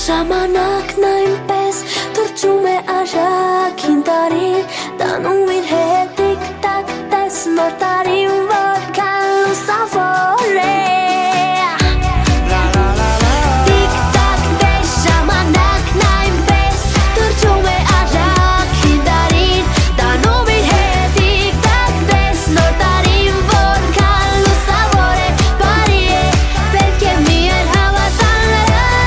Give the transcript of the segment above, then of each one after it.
Ժամանակն այնպես թրջում է արագին տարի, տանում իր հետ տիկ-տակ տես նոր տարին, որքան լուսավոր է։ Տիկ-տակ տես ժամանակն այնպես թրջում է արագին տարին, տանում իր հետ տիկ-տակ տես նոր տարին, որքան լուսավոր է, բարի է, պետք է միայն հավատալ նրան։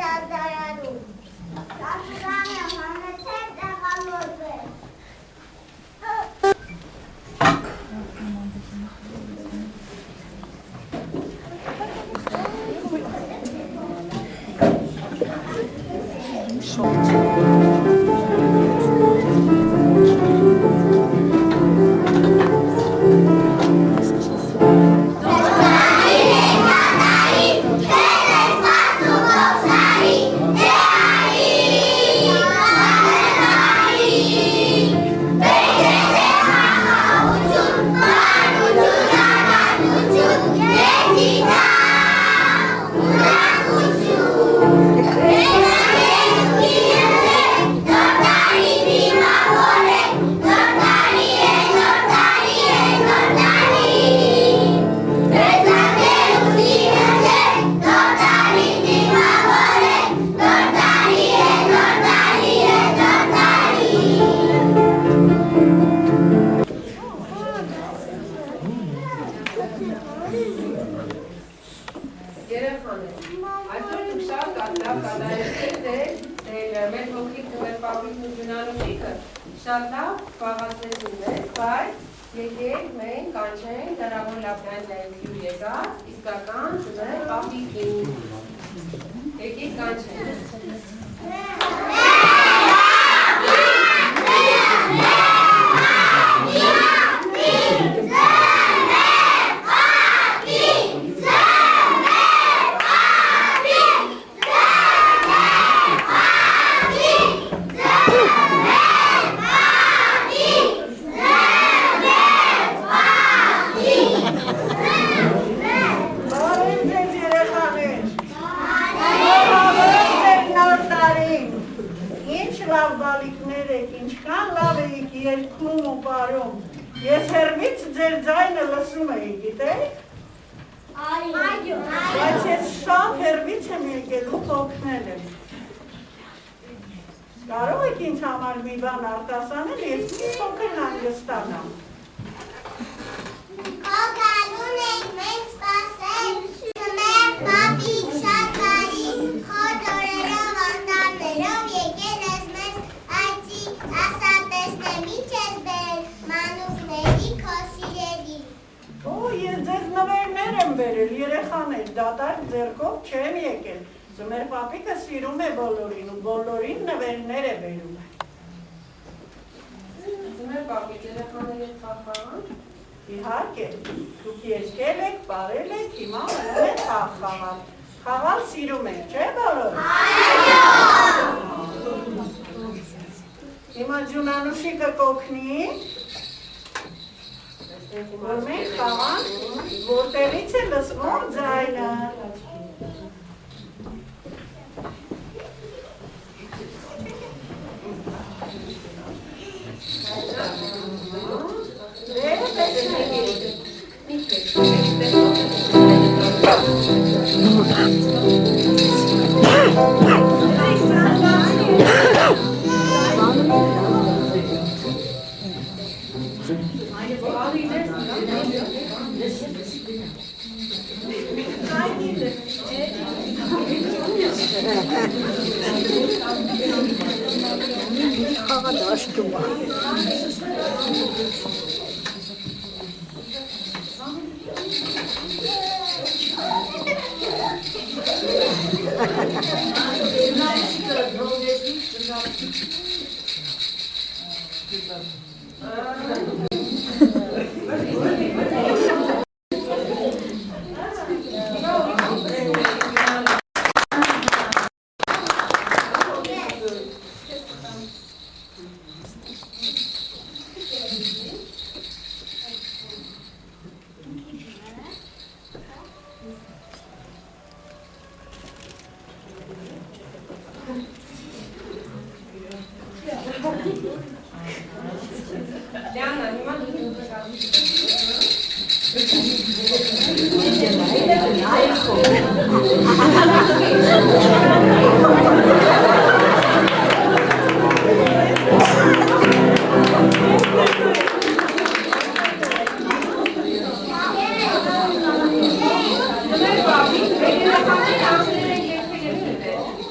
դազարանում։ Դաշրանը հանեցեր դեղամորվել։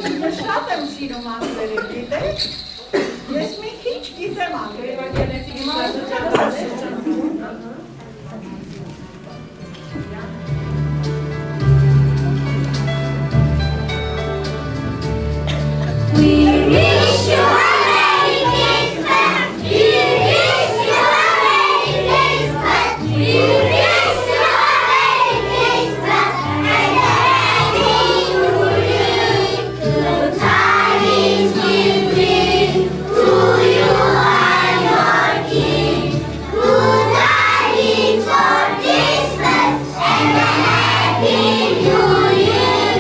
Շատ եմ սիրում անգլերեն, գիտեք։ Ես մի քիչ գիտեմ We wish you a Merry Christmas. We wish you a Merry Christmas. We wish you a Merry Christmas and a Happy New Year.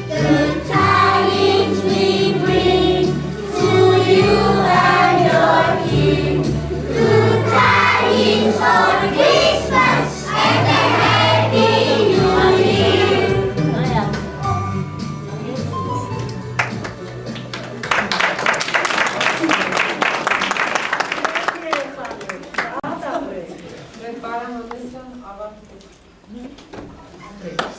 Good tidings we bring to you and your King. Good tidings for Christmas and a Happy New Year. Oh, bring us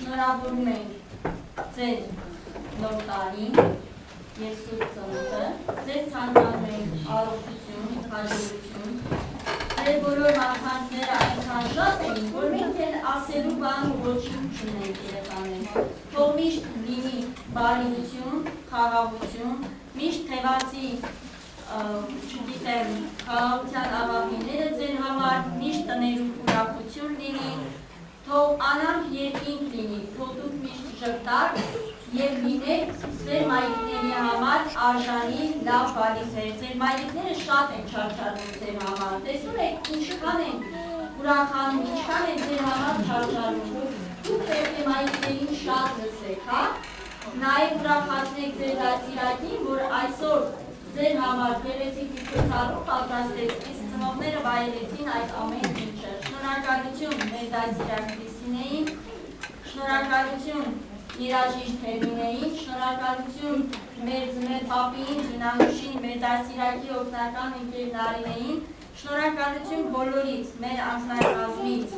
Շնորհավորում ենք ձեր նոր տարին և Սուրբ Ծնունդը, ձեզ ցանկանում ենք առողջություն, հաջողություն, ձեր բոլոր մանկանցները այնքան շատ էին, որ մենք էլ ասելու բան ոչինչ չունենք երեխաներ։ Թող միշտ լինի բարիություն, խաղաղություն, միշտ թևածի չգիտեմ, խաղաղության աղավիները ձեր համար, միշտ տներում ուրախություն լինի, թող անանք երկինք լինի, թող դուք միշտ ժպտաք և լինեք ձեր մայրիկների համար արժանի լավ բալիկներ։ Ձեր մայրիկները շատ են չարչարվում ձեր համար, տեսնում եք ինչքան են ուրախանում, ինչքան են ձեր համար չարչարվում։ Դուք պետք է մայրիկներին շատ լսեք, հա? Նաև ուրախացնեք ձեր դաստիարակին, որ այսօր ձեր համար գեղեցիկ միջոցառում պատրաստեց, իսկ ծնողները վայելեցին այդ ամեն ինչը։ Շնորհակալություն մեր դաստիարակ Քրիստինեին, շնորհակալություն երաժիշտ Հերմինեին, շնորհակալություն մեր ձմեր պապին, Զինանուշին, մեր դաստիարակի օգնական ընկեր Նարինեին, շնորհակալություն բոլորից, մեր անձնակազմից,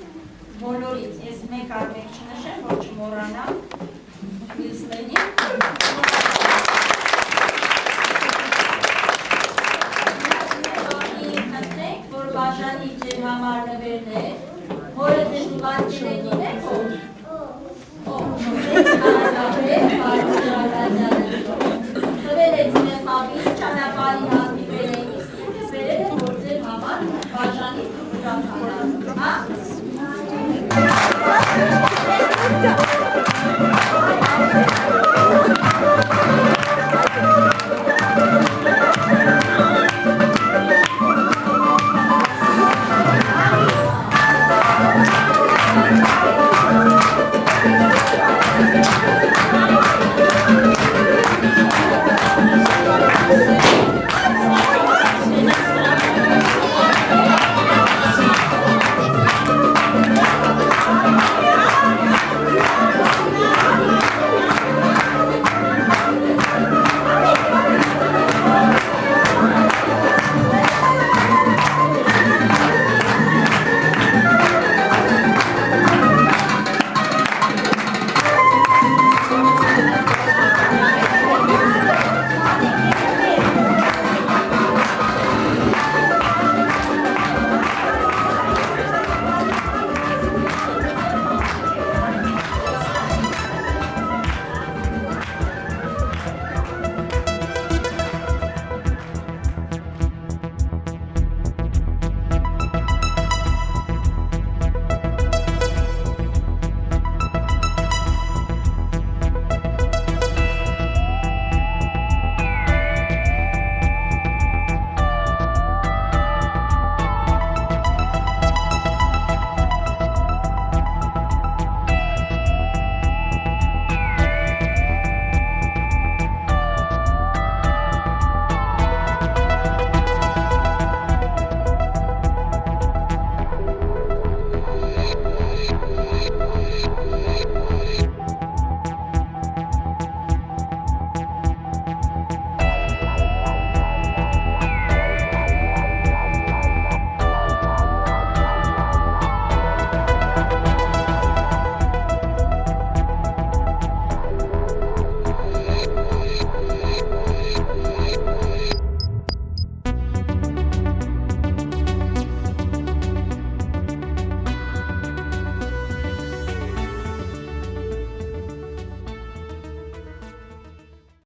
բոլորից, ես մեկ առ մեկ չնշեմ, որ չմոռանամ, Քրիստինեին, որ բաժանի ձեր համար նվերներ, որը ձեզ ուղարկել եք ով։